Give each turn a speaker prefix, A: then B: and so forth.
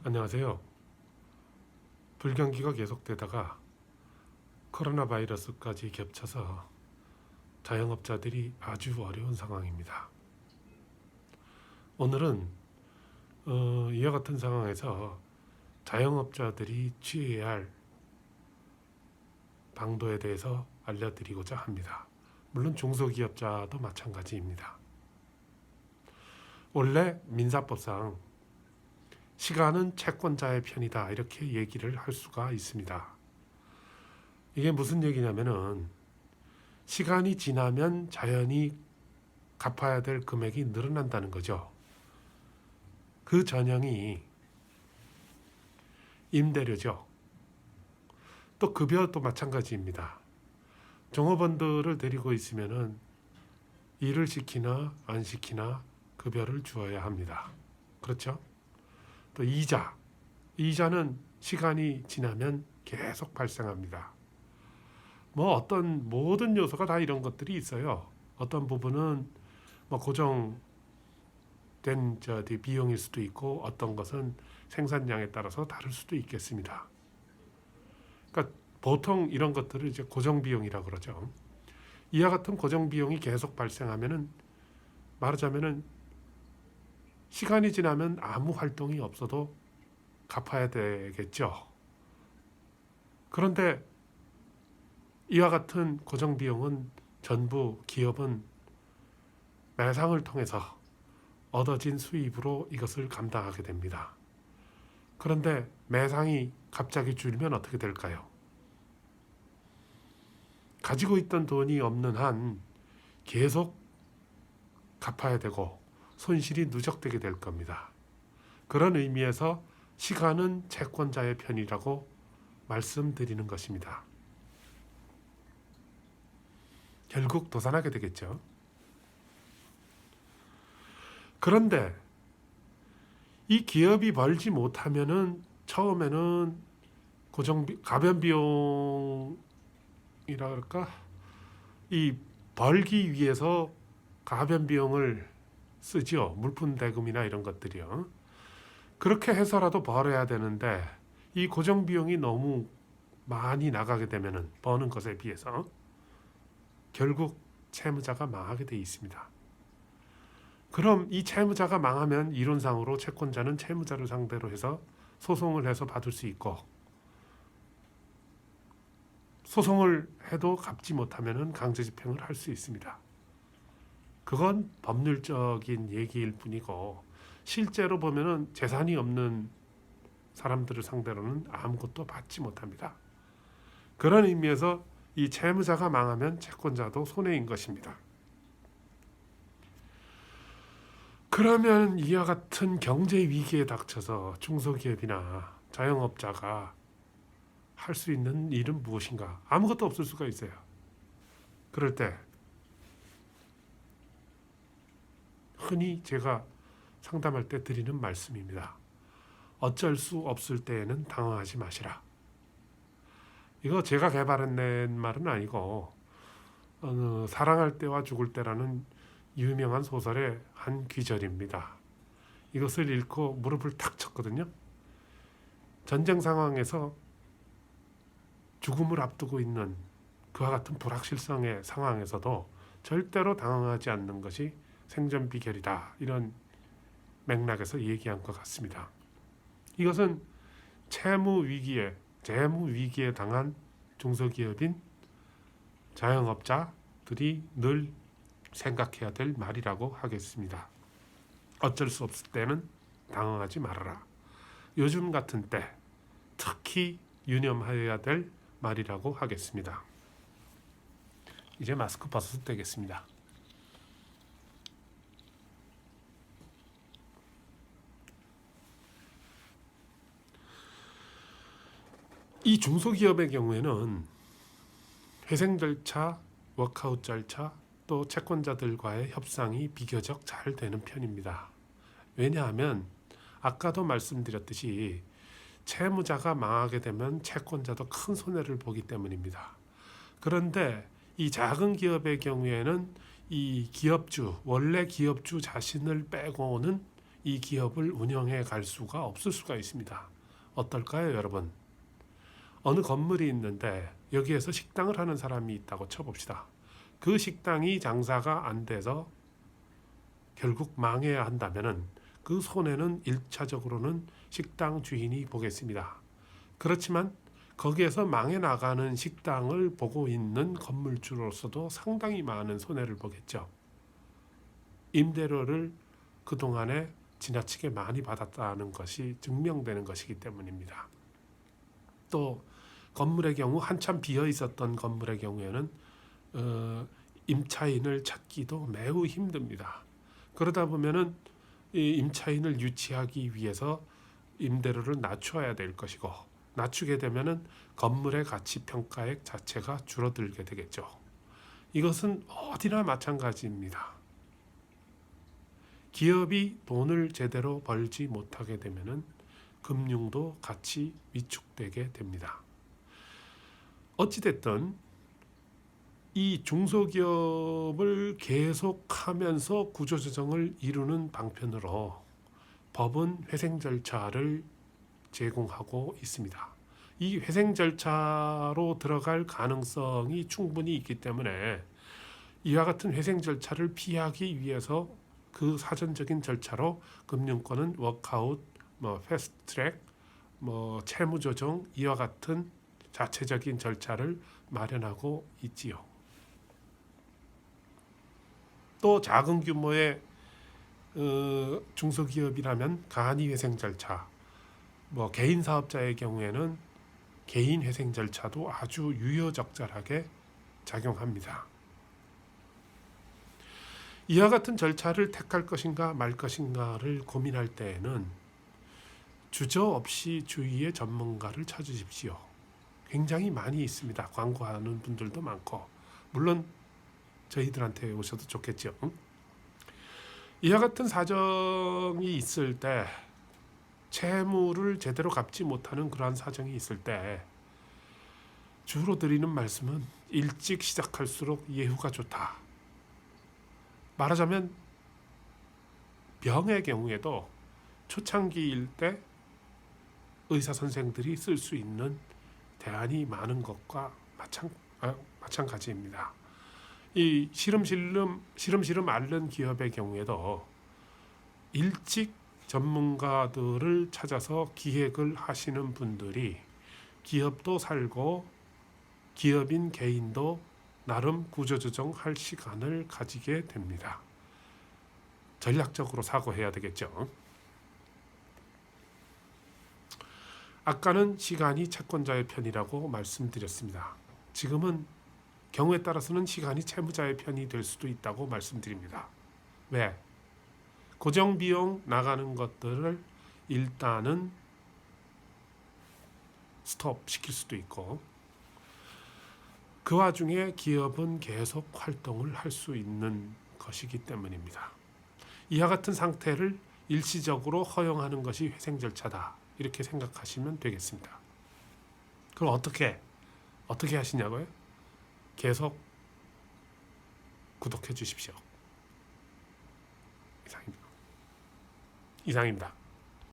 A: 안녕하세요. 불경기가 계속되다가 코로나 바이러스까지 겹쳐서 자영업자들이 아주 어려운 상황입니다. 오늘은 이와 같은 상황에서 자영업자들이 취해야 할 방도에 대해서 알려드리고자 합니다. 물론 중소기업자도 마찬가지입니다. 원래 민사법상 시간은 채권자의 편이다 이렇게 얘기를 할 수가 있습니다. 이게 무슨 얘기냐면은 시간이 지나면 자연히 갚아야 될 금액이 늘어난다는 거죠. 그 전형이 임대료죠. 또 급여도 마찬가지입니다. 종업원들을 데리고 있으면은 일을 시키나 안 시키나 급여를 주어야 합니다. 그렇죠? 또 이자는 시간이 지나면 계속 발생합니다. 어떤 모든 요소가 다 이런 것들이 있어요. 어떤 부분은 고정된 비용일 수도 있고 어떤 것은 생산량에 따라서 다를 수도 있겠습니다. 그러니까 보통 이런 것들을 이제 고정 비용이라고 그러죠. 이와 같은 고정 비용이 계속 발생하면은 말하자면은 시간이 지나면 아무 활동이 없어도 갚아야 되겠죠. 그런데 이와 같은 고정 비용은 전부 기업은 매상을 통해서 얻어진 수입으로 이것을 감당하게 됩니다. 그런데 매상이 갑자기 줄면 어떻게 될까요? 가지고 있던 돈이 없는 한 계속 갚아야 되고 손실이 누적되게 될 겁니다. 그런 의미에서 시간은 채권자의 편이라고 말씀드리는 것입니다. 결국 도산하게 되겠죠. 그런데 이 기업이 벌지 못하면은 처음에는 가변 비용이라 그럴까? 이 벌기 위해서 가변 비용을 쓰죠. 물품 대금이나 이런 것들이요. 그렇게 해서라도 벌어야 되는데 이 고정 비용이 너무 많이 나가게 되면은 버는 것에 비해서 결국 채무자가 망하게 돼 있습니다. 그럼 이 채무자가 망하면 이론상으로 채권자는 채무자를 상대로 해서 소송을 해서 받을 수 있고 소송을 해도 갚지 못하면 강제집행을 할 수 있습니다. 그건 법률적인 얘기일 뿐이고 실제로 보면은 재산이 없는 사람들을 상대로는 아무것도 받지 못합니다. 그런 의미에서 이 채무자가 망하면 채권자도 손해인 것입니다. 그러면 이와 같은 경제 위기에 닥쳐서 중소기업이나 자영업자가 할 수 있는 일은 무엇인가? 아무것도 없을 수가 있어요. 그럴 때 흔히 제가 상담할 때 드리는 말씀입니다. 어쩔 수 없을 때에는 당황하지 마시라. 이거 제가 개발해낸 말은 아니고 사랑할 때와 죽을 때라는 유명한 소설의 한 귀절입니다. 이것을 읽고 무릎을 탁 쳤거든요. 전쟁 상황에서 죽음을 앞두고 있는 그와 같은 불확실성의 상황에서도 절대로 당황하지 않는 것이 생존 비결이다. 이런 맥락에서 얘기한 것 같습니다. 이것은 재무 위기에 당한 중소기업인 자영업자들이 늘 생각해야 될 말이라고 하겠습니다. 어쩔 수 없을 때는 당황하지 말아라. 요즘 같은 때 특히 유념해야 될 말이라고 하겠습니다. 이제 마스크 벗어도 되겠습니다. 이 중소기업의 경우에는 회생 절차, 워크아웃 절차, 또 채권자들과의 협상이 비교적 잘 되는 편입니다. 왜냐하면 아까도 말씀드렸듯이 채무자가 망하게 되면 채권자도 큰 손해를 보기 때문입니다. 그런데 이 작은 기업의 경우에는 이 기업주, 원래 기업주 자신을 빼고는 이 기업을 운영해 갈 수가 없을 수가 있습니다. 어떨까요, 여러분? 어느 건물이 있는데 여기에서 식당을 하는 사람이 있다고 쳐봅시다. 그 식당이 장사가 안 돼서 결국 망해야 한다면은 그 손해는 1차적으로는 식당 주인이 보겠습니다. 그렇지만 거기에서 망해 나가는 식당을 보고 있는 건물주로서도 상당히 많은 손해를 보겠죠. 임대료를 그동안에 지나치게 많이 받았다는 것이 증명되는 것이기 때문입니다. 또 건물의 경우 한참 비어 있었던 건물의 경우에는 임차인을 찾기도 매우 힘듭니다. 그러다 보면은 이 임차인을 유치하기 위해서 임대료를 낮춰야 될 것이고, 낮추게 되면은 건물의 가치 평가액 자체가 줄어들게 되겠죠. 이것은 어디나 마찬가지입니다. 기업이 돈을 제대로 벌지 못하게 되면은 금융도 같이 위축되게 됩니다. 어찌됐든 이 중소기업을 계속하면서 구조조정을 이루는 방편으로 법은 회생 절차를 제공하고 있습니다. 이 회생 절차로 들어갈 가능성이 충분히 있기 때문에 이와 같은 회생 절차를 피하기 위해서 그 사전적인 절차로 금융권은 워크아웃, 패스트트랙, 채무조정 이와 같은 자체적인 절차를 마련하고 있지요. 또 작은 규모의 중소기업이라면 간이회생 절차, 개인 사업자의 경우에는 개인 회생 절차도 아주 유효적절하게 작용합니다. 이와 같은 절차를 택할 것인가 말 것인가를 고민할 때에는 주저없이 주위의 전문가를 찾으십시오. 굉장히 많이 있습니다. 광고하는 분들도 많고, 물론 저희들한테 오셔도 좋겠죠. 이와 같은 사정이 있을 때, 채무를 제대로 갚지 못하는 그러한 사정이 있을 때 주로 드리는 말씀은 일찍 시작할수록 예후가 좋다. 말하자면 병의 경우에도 초창기일 때 의사 선생들이 쓸 수 있는 대안이 많은 것과 마찬가지입니다. 이 시름시름 앓는 기업의 경우에도 일찍 전문가들을 찾아서 기획을 하시는 분들이 기업도 살고 기업인 개인도 나름 구조조정할 시간을 가지게 됩니다. 전략적으로 사고해야 되겠죠. 아까는 시간이 채권자의 편이라고 말씀드렸습니다. 지금은 경우에 따라서는 시간이 채무자의 편이 될 수도 있다고 말씀드립니다. 왜? 고정비용 나가는 것들을 일단은 스톱 시킬 수도 있고, 그 와중에 기업은 계속 활동을 할 수 있는 것이기 때문입니다. 이와 같은 상태를 일시적으로 허용하는 것이 회생 절차다, 이렇게 생각하시면 되겠습니다. 그럼 어떻게 하시냐고요? 계속 구독해 주십시오. 이상입니다.